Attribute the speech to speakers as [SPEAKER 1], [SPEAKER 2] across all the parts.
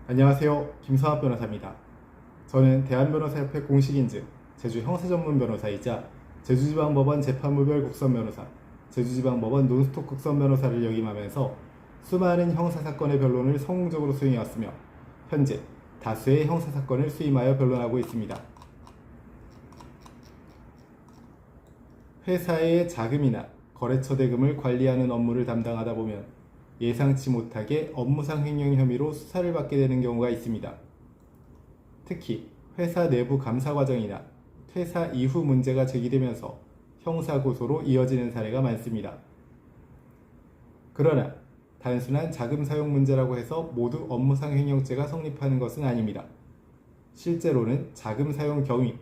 [SPEAKER 1] 안녕하세요. 김성합 변호사입니다. 저는 대한변호사협회 공식인증 제주 형사전문 변호사이자 제주지방법원 재판부별 국선변호사, 제주지방법원 논스톱 국선변호사를 역임하면서 수많은 형사사건의 변론을 성공적으로 수행해왔으며 현재 다수의 형사사건을 수임하여 변론하고 있습니다. 회사의 자금이나 거래처 대금을 관리하는 업무를 담당하다 보면 예상치 못하게 업무상 횡령 혐의로 수사를 받게 되는 경우가 있습니다. 특히 회사 내부 감사 과정이나 퇴사 이후 문제가 제기되면서 형사고소로 이어지는 사례가 많습니다. 그러나 단순한 자금 사용 문제라고 해서 모두 업무상 횡령죄가 성립하는 것은 아닙니다. 실제로는 자금 사용 경위,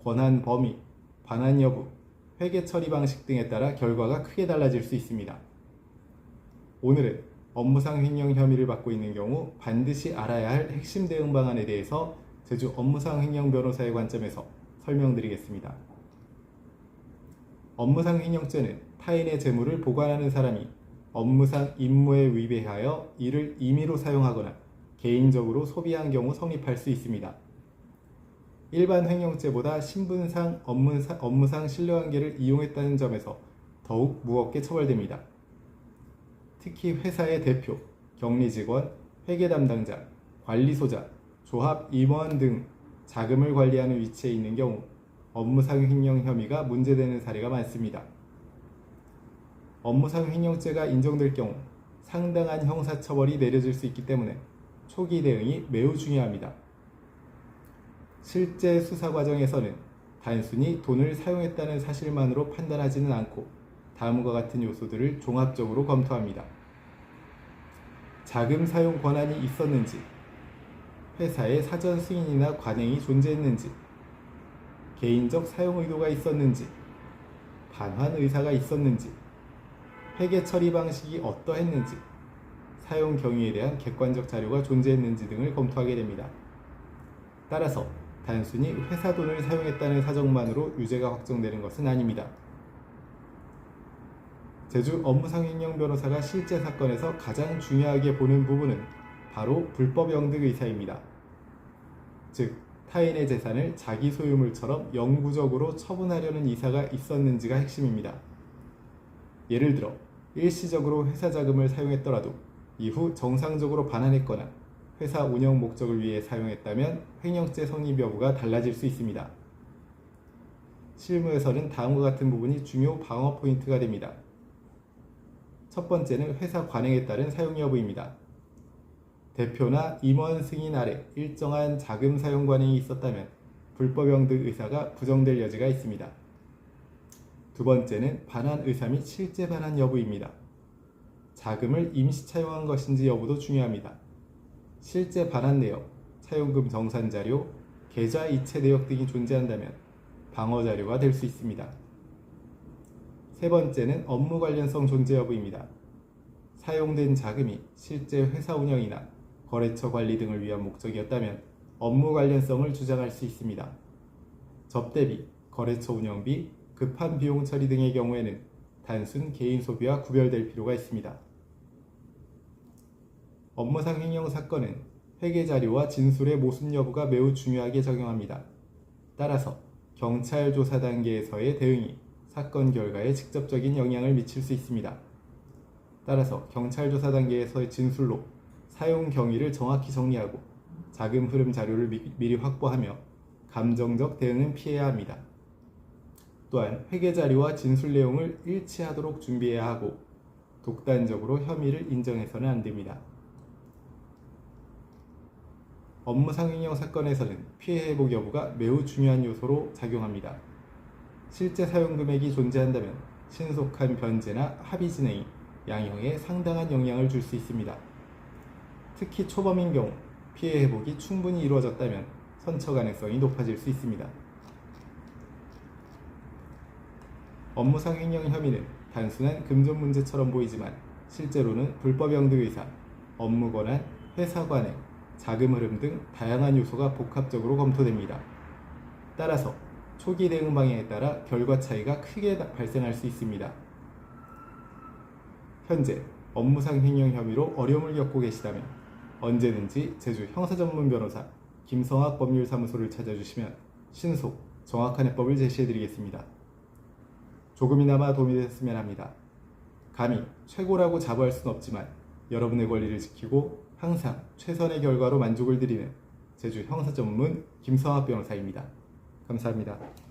[SPEAKER 1] 권한 범위, 반환 여부, 회계 처리 방식 등에 따라 결과가 크게 달라질 수 있습니다. 오늘은 업무상 횡령 혐의를 받고 있는 경우 반드시 알아야 할 핵심 대응 방안에 대해서 제주 업무상 횡령 변호사의 관점에서 설명드리겠습니다. 업무상 횡령죄는 타인의 재물을 보관하는 사람이 업무상 임무에 위배하여 이를 임의로 사용하거나 개인적으로 소비한 경우 성립할 수 있습니다. 일반 횡령죄보다 신분상 업무상 신뢰관계를 이용했다는 점에서 더욱 무겁게 처벌됩니다. 특히 회사의 대표, 격리 직원, 회계 담당자, 관리소자, 조합 임원 등 자금을 관리하는 위치에 있는 경우 업무상 횡령 혐의가 문제되는 사례가 많습니다. 업무상 횡령죄가 인정될 경우 상당한 형사처벌이 내려질 수 있기 때문에 초기 대응이 매우 중요합니다. 실제 수사 과정에서는 단순히 돈을 사용했다는 사실만으로 판단하지는 않고 다음과 같은 요소들을 종합적으로 검토합니다. 자금 사용 권한이 있었는지, 회사의 사전 승인이나 관행이 존재했는지, 개인적 사용 의도가 있었는지, 반환 의사가 있었는지, 회계 처리 방식이 어떠했는지, 사용 경위에 대한 객관적 자료가 존재했는지 등을 검토하게 됩니다. 따라서 단순히 회사 돈을 사용했다는 사정만으로 유죄가 확정되는 것은 아닙니다. 제주 업무상 횡령 변호사가 실제 사건에서 가장 중요하게 보는 부분은 바로 불법 영득 의사입니다. 즉, 타인의 재산을 자기 소유물처럼 영구적으로 처분하려는 이사가 있었는지가 핵심입니다. 예를 들어 일시적으로 회사 자금을 사용했더라도 이후 정상적으로 반환했거나 회사 운영 목적을 위해 사용했다면 횡령죄 성립 여부가 달라질 수 있습니다. 실무에서는 다음과 같은 부분이 중요 방어 포인트가 됩니다. 첫 번째는 회사 관행에 따른 사용 여부입니다. 대표나 임원 승인 아래 일정한 자금 사용 관행이 있었다면 불법 영득 의사가 부정될 여지가 있습니다. 두 번째는 반환 의사 및 실제 반환 여부입니다. 자금을 임시 차용한 것인지 여부도 중요합니다. 실제 반환 내역, 차용금 정산 자료, 계좌 이체 내역 등이 존재한다면 방어 자료가 될 수 있습니다. 세 번째는 업무 관련성 존재 여부입니다. 사용된 자금이 실제 회사 운영이나 거래처 관리 등을 위한 목적이었다면 업무 관련성을 주장할 수 있습니다. 접대비, 거래처 운영비, 급한 비용 처리 등의 경우에는 단순 개인 소비와 구별될 필요가 있습니다. 업무상 횡령 사건은 회계 자료와 진술의 모순 여부가 매우 중요하게 적용합니다. 따라서 경찰 조사 단계에서의 대응이 사건 결과에 직접적인 영향을 미칠 수 있습니다. 따라서 경찰 조사 단계에서의 진술로 사용 경위를 정확히 정리하고 자금 흐름 자료를 미리 확보하며 감정적 대응은 피해야 합니다. 또한 회계 자료와 진술 내용을 일치하도록 준비해야 하고 독단적으로 혐의를 인정해서는 안 됩니다. 업무상 횡령 사건에서는 피해 회복 여부가 매우 중요한 요소로 작용합니다. 실제 사용 금액이 존재한다면 신속한 변제나 합의 진행이 양형에 상당한 영향을 줄 수 있습니다. 특히 초범인 경우 피해 회복이 충분히 이루어졌다면 선처 가능성이 높아질 수 있습니다. 업무상 횡령 혐의는 단순한 금전 문제처럼 보이지만 실제로는 불법 영득 의사, 업무 권한, 회사 관행, 자금 흐름 등 다양한 요소가 복합적으로 검토됩니다. 따라서 초기 대응 방향에 따라 결과 차이가 크게 발생할 수 있습니다. 현재 업무상 횡령 혐의로 어려움을 겪고 계시다면 언제든지 제주 형사전문 변호사 김성학 법률사무소를 찾아주시면 신속, 정확한 해법을 제시해드리겠습니다. 조금이나마 도움이 되셨으면 합니다. 감히 최고라고 자부할 순 없지만 여러분의 권리를 지키고 항상 최선의 결과로 만족을 드리는 제주 형사전문 김성학 변호사입니다. 감사합니다.